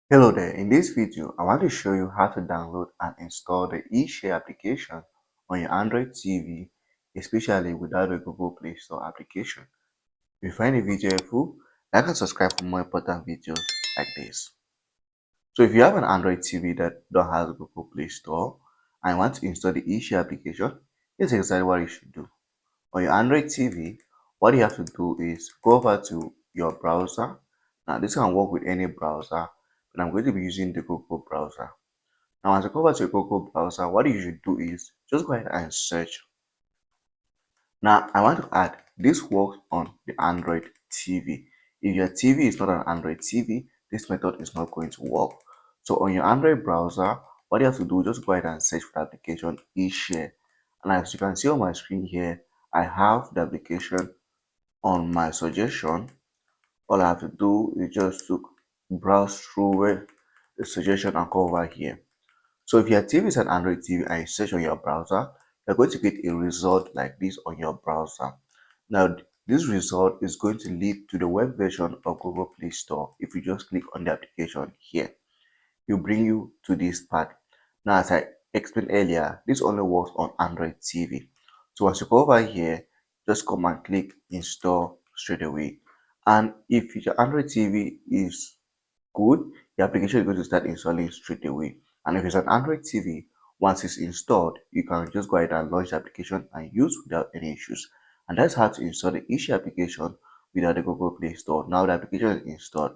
Hello there, in this video I want to show you how to download and install the Eshare application on your Android TV, especially without the Google Play Store application. If you find the video helpful, like and subscribe for more important videos like this. So if you have an Android TV that don't have the Google Play Store and want to install the Eshare application, here's exactly what you should do. On your Android TV, what you have to do is go over to your browser. Now this can work with any browser, but I'm going to be using the Google browser. Now as you go over to your Google browser, what you should do is just go ahead and search. Now I want to add this works on the Android TV. If your TV is not an Android TV, this method is not going to work. So on your Android browser, what you have to do is just go ahead and search for the application eShare. And as you can see on my screen here, I have the application on my suggestion. All I have to do is just to browse through the suggestion and go over here. So if your TV is an Android TV and you search on your browser, you're going to get a result like this on your browser. Now, this result is going to lead to the web version of Google Play Store. If you just click on the application here, it will bring you to this part. Now, as I explained earlier, this only works on Android TV. So once you go over here, just come and click install straight away. And if your Android TV is good, the application is going to start installing straight away. And if it's an Android TV, once it's installed, you can just go ahead and launch the application and use without any issues. And that's how to install the Issue application without the Google Play Store. Now the application is installed.